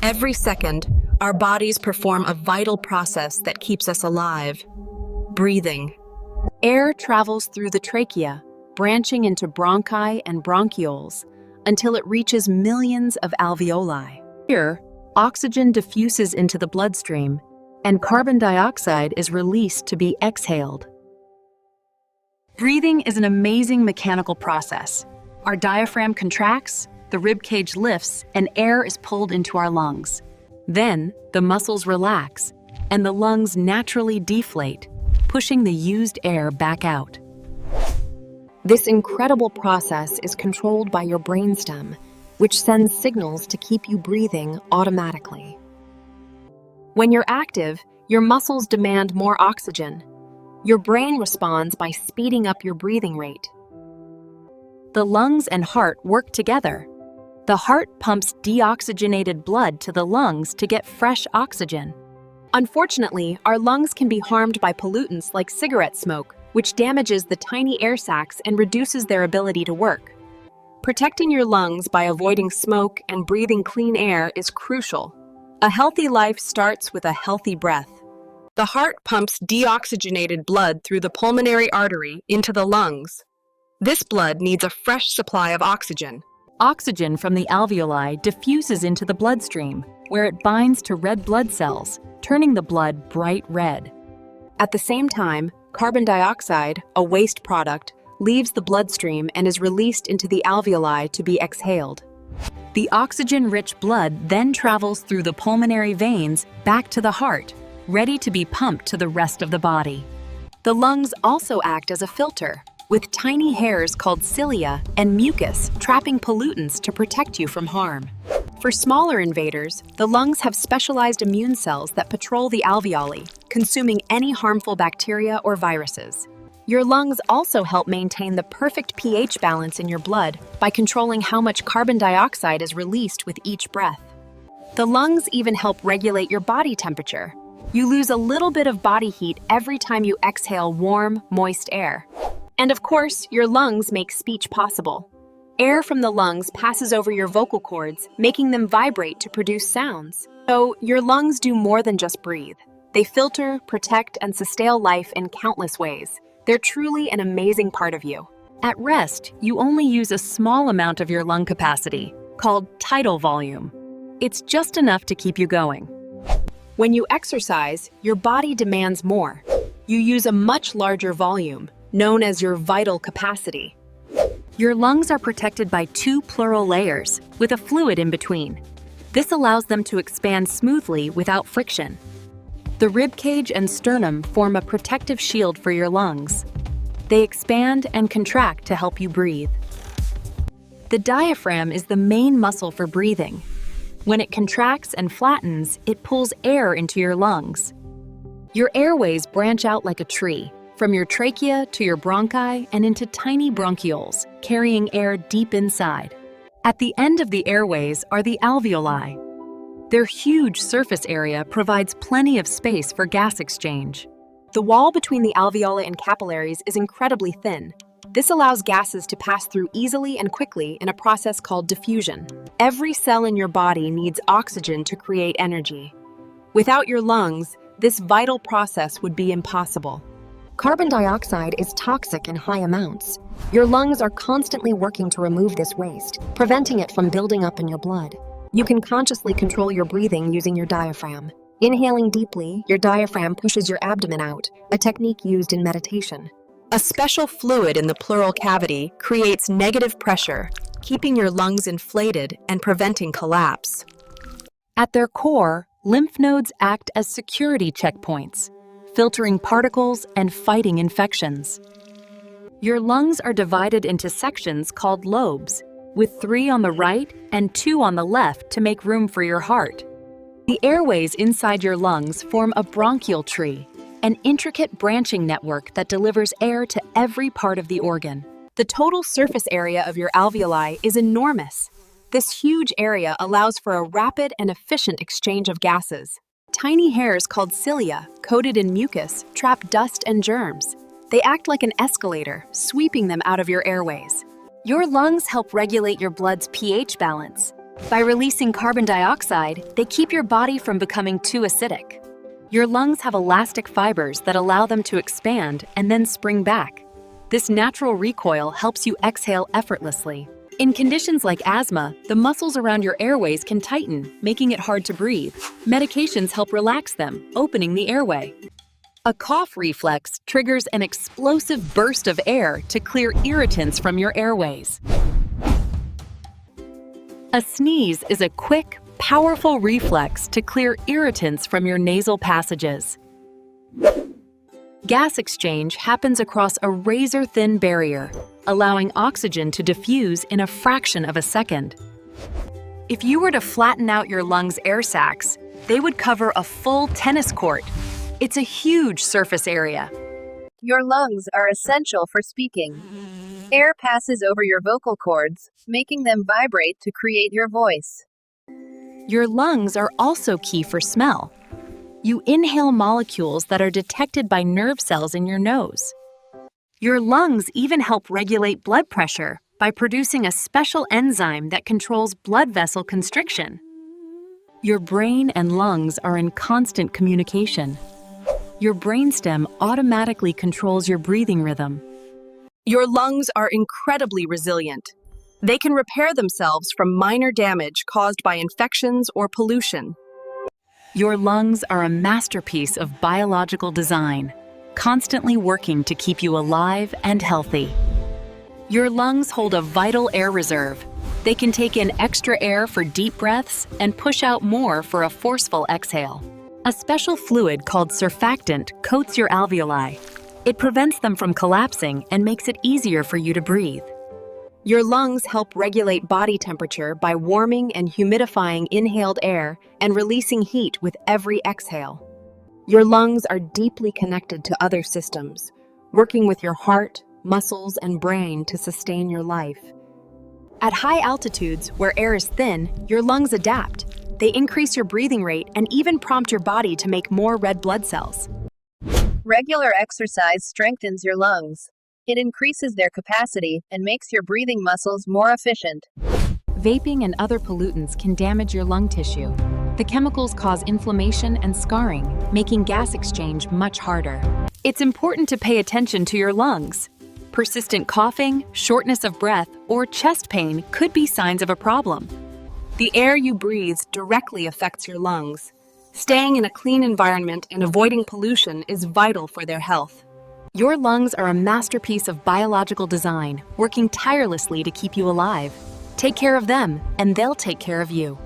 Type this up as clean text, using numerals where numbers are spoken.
Every second, our bodies perform a vital process that keeps us alive: breathing. Air travels through the trachea, branching into bronchi and bronchioles, until it reaches millions of alveoli. Here, oxygen diffuses into the bloodstream, and carbon dioxide is released to be exhaled. Breathing is an amazing mechanical process. Our diaphragm contracts, the rib cage lifts, and air is pulled into our lungs. Then, the muscles relax, and the lungs naturally deflate, pushing the used air back out. This incredible process is controlled by your brainstem, which sends signals to keep you breathing automatically. When you're active, your muscles demand more oxygen. Your brain responds by speeding up your breathing rate. The lungs and heart work together. The heart pumps deoxygenated blood to the lungs to get fresh oxygen. Unfortunately, our lungs can be harmed by pollutants like cigarette smoke, which damages the tiny air sacs and reduces their ability to work. Protecting your lungs by avoiding smoke and breathing clean air is crucial. A healthy life starts with a healthy breath. The heart pumps deoxygenated blood through the pulmonary artery into the lungs. This blood needs a fresh supply of oxygen. Oxygen from the alveoli diffuses into the bloodstream, where it binds to red blood cells, turning the blood bright red. At the same time, carbon dioxide, a waste product, leaves the bloodstream and is released into the alveoli to be exhaled. The oxygen-rich blood then travels through the pulmonary veins back to the heart, ready to be pumped to the rest of the body. The lungs also act as a filter, with tiny hairs called cilia and mucus trapping pollutants to protect you from harm. For smaller invaders, the lungs have specialized immune cells that patrol the alveoli, consuming any harmful bacteria or viruses. Your lungs also help maintain the perfect pH balance in your blood by controlling how much carbon dioxide is released with each breath. The lungs even help regulate your body temperature. You lose a little bit of body heat every time you exhale warm, moist air. And of course, your lungs make speech possible. Air from the lungs passes over your vocal cords, making them vibrate to produce sounds. So, your lungs do more than just breathe. They filter, protect, and sustain life in countless ways. They're truly an amazing part of you. At rest, you only use a small amount of your lung capacity, called tidal volume. It's just enough to keep you going. When you exercise, your body demands more. You use a much larger volume, known as your vital capacity. Your lungs are protected by two pleural layers, with a fluid in between. This allows them to expand smoothly without friction. The rib cage and sternum form a protective shield for your lungs. They expand and contract to help you breathe. The diaphragm is the main muscle for breathing. When it contracts and flattens, it pulls air into your lungs. Your airways branch out like a tree, from your trachea to your bronchi and into tiny bronchioles, carrying air deep inside. At the end of the airways are the alveoli. Their huge surface area provides plenty of space for gas exchange. The wall between the alveoli and capillaries is incredibly thin. This allows gases to pass through easily and quickly in a process called diffusion. Every cell in your body needs oxygen to create energy. Without your lungs, this vital process would be impossible. Carbon dioxide is toxic in high amounts. Your lungs are constantly working to remove this waste, preventing it from building up in your blood. You can consciously control your breathing using your diaphragm. Inhaling deeply, your diaphragm pushes your abdomen out, a technique used in meditation. A special fluid in the pleural cavity creates negative pressure, keeping your lungs inflated and preventing collapse. At their core, lymph nodes act as security checkpoints, filtering particles and fighting infections. Your lungs are divided into sections called lobes, with 3 on the right and 2 on the left to make room for your heart. The airways inside your lungs form a bronchial tree, an intricate branching network that delivers air to every part of the organ. The total surface area of your alveoli is enormous. This huge area allows for a rapid and efficient exchange of gases. Tiny hairs called cilia, coated in mucus, trap dust and germs. They act like an escalator, sweeping them out of your airways. Your lungs help regulate your blood's pH balance. By releasing carbon dioxide, they keep your body from becoming too acidic. Your lungs have elastic fibers that allow them to expand and then spring back. This natural recoil helps you exhale effortlessly. In conditions like asthma, the muscles around your airways can tighten, making it hard to breathe. Medications help relax them, opening the airway. A cough reflex triggers an explosive burst of air to clear irritants from your airways. A sneeze is a quick, powerful reflex to clear irritants from your nasal passages. Gas exchange happens across a razor-thin barrier, allowing oxygen to diffuse in a fraction of a second. If you were to flatten out your lungs' air sacs, they would cover a full tennis court. It's a huge surface area. Your lungs are essential for speaking. Air passes over your vocal cords, making them vibrate to create your voice. Your lungs are also key for smell. You inhale molecules that are detected by nerve cells in your nose. Your lungs even help regulate blood pressure by producing a special enzyme that controls blood vessel constriction. Your brain and lungs are in constant communication. Your brainstem automatically controls your breathing rhythm. Your lungs are incredibly resilient. They can repair themselves from minor damage caused by infections or pollution. Your lungs are a masterpiece of biological design, constantly working to keep you alive and healthy. Your lungs hold a vital air reserve. They can take in extra air for deep breaths and push out more for a forceful exhale. A special fluid called surfactant coats your alveoli. It prevents them from collapsing and makes it easier for you to breathe. Your lungs help regulate body temperature by warming and humidifying inhaled air and releasing heat with every exhale. Your lungs are deeply connected to other systems, working with your heart, muscles, and brain to sustain your life. At high altitudes, where air is thin, your lungs adapt. They increase your breathing rate and even prompt your body to make more red blood cells. Regular exercise strengthens your lungs. It increases their capacity and makes your breathing muscles more efficient. Vaping and other pollutants can damage your lung tissue. The chemicals cause inflammation and scarring, making gas exchange much harder. It's important to pay attention to your lungs. Persistent coughing, shortness of breath, or chest pain could be signs of a problem. The air you breathe directly affects your lungs. Staying in a clean environment and avoiding pollution is vital for their health. Your lungs are a masterpiece of biological design, working tirelessly to keep you alive. Take care of them, and they'll take care of you.